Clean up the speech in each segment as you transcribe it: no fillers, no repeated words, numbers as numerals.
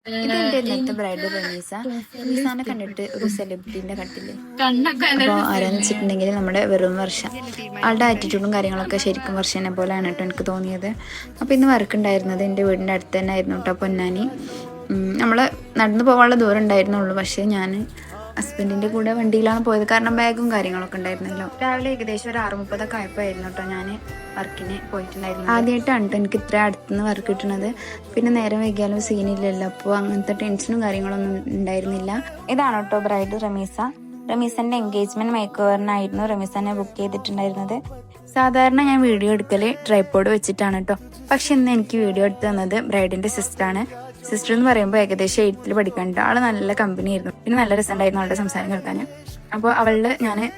ഇതെന്റെ ഇന്നത്തെ ബ്രൈഡ് റമീസാനെ കണ്ടിട്ട് ഒരു സെലിബ്രിറ്റീന്റെ കട്ടില്. അപ്പോൾ ആരാന്ന് വെച്ചിട്ടുണ്ടെങ്കിൽ നമ്മുടെ വെറും വർഷം. ആളുടെ ആറ്റിറ്റ്യൂഡും കാര്യങ്ങളൊക്കെ ശരിക്കും വർഷനെ പോലെയാണ് കേട്ടോ എനിക്ക് തോന്നിയത്. അപ്പോൾ ഇന്ന് വർക്ക് ഉണ്ടായിരുന്നത് എൻ്റെ വീടിൻ്റെ അടുത്ത് തന്നെ ആയിരുന്നു കേട്ടോ, പൊന്നാനി. നമ്മൾ നടന്നു പോകാനുള്ള ദൂരം ഉണ്ടായിരുന്നുള്ളൂ. പക്ഷേ ഞാൻ ഹസ്ബൻഡിൻ്റെ കൂടെ വണ്ടിയിലാണ് പോയത്, കാരണം ബാഗും കാര്യങ്ങളൊക്കെ ഉണ്ടായിരുന്നല്ലോ. രാവിലെ ഏകദേശം ഒരു 6:30 ആയപ്പോഴായിരുന്നു കേട്ടോ ഞാൻ വർക്കിന് പോയിട്ടുണ്ടായിരുന്നു. ആദ്യമായിട്ടാണ് കേട്ടോ എനിക്ക് ഇത്ര അടുത്തുനിന്ന് വർക്ക് കിട്ടുന്നത്. പിന്നെ നേരം വൈകിയാലും സീനില്ലല്ലോ, അപ്പോൾ അങ്ങനത്തെ ടെൻഷനും കാര്യങ്ങളൊന്നും ഉണ്ടായിരുന്നില്ല. ഇതാണ് കേട്ടോ ബ്രൈഡ് റമീസന്റെ എൻഗേജ്മെന്റ് മേക്ക് ഓവറിനായിരുന്നു റമീസനെ ബുക്ക് ചെയ്തിട്ടുണ്ടായിരുന്നത്. സാധാരണ ഞാൻ വീഡിയോ എടുക്കല് ട്രൈപോഡ് വെച്ചിട്ടാണ് കേട്ടോ, പക്ഷെ ഇന്ന് എനിക്ക് വീഡിയോ എടുത്ത് തന്നത് ബ്രൈഡിന്റെ സിസ്റ്ററാണ്. സിസ്റ്റർ എന്ന് പറയുമ്പോൾ ഏകദേശം 8th പഠിക്കാനുണ്ട്. ആള് നല്ല കമ്പനി ആയിരുന്നു, പിന്നെ നല്ല രസമുണ്ടായിരുന്നു അവളുടെ സംസാരം കേൾക്കാൻ. അപ്പോൾ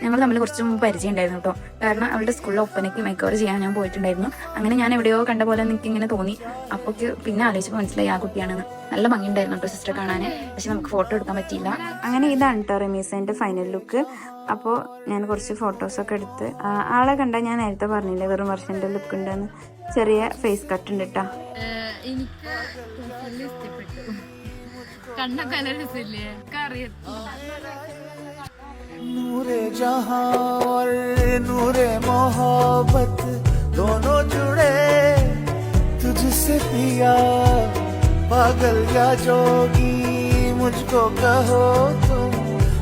ഞങ്ങൾ തമ്മിൽ കുറച്ച് മുമ്പ് പരിചയം ഉണ്ടായിരുന്നു കേട്ടോ, കാരണം അവളുടെ സ്കൂളിലെ ഒപ്പനയ്ക്ക് മേക്ക് ഓവർ ചെയ്യാൻ ഞാൻ പോയിട്ടുണ്ടായിരുന്നു. അങ്ങനെ ഞാൻ എവിടെയോ കണ്ട പോലെ എനിക്ക് ഇങ്ങനെ തോന്നി. അപ്പോൾ പിന്നെ ആലോചിച്ചപ്പോൾ മനസ്സിലായി ആ കുട്ടിയാണെന്ന്. നല്ല ഭംഗിയുണ്ടായിരുന്നു കേട്ടോ സിസ്റ്റർ കാണാൻ, പക്ഷെ നമുക്ക് ഫോട്ടോ എടുക്കാൻ പറ്റിയില്ല. അങ്ങനെ ഇതാണ് കേട്ടോ റമീസന്റെ ഫൈനൽ ലുക്ക്. അപ്പോൾ ഞാൻ കുറച്ച് ഫോട്ടോസൊക്കെ എടുത്ത്, ആളെ കണ്ടാൽ ഞാൻ നേരത്തെ പറഞ്ഞില്ലേ വെറും വർഷന്റെ ലുക്ക് ഉണ്ടെന്ന്. ചെറിയ ഫേസ് കട്ട് ഉണ്ട് കേട്ടോ. എനിക്ക് ഇഷ്ടപ്പെട്ടു, കണ്ണൊക്കെ നല്ല രസമില്ലേ, नूरे जहां और नूरे मोहब्बत दोनों जुड़े तुझसे पिया, पागल या जोगी मुझको कहो तुम,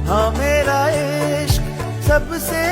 हाँ मेरा इश्क सबसे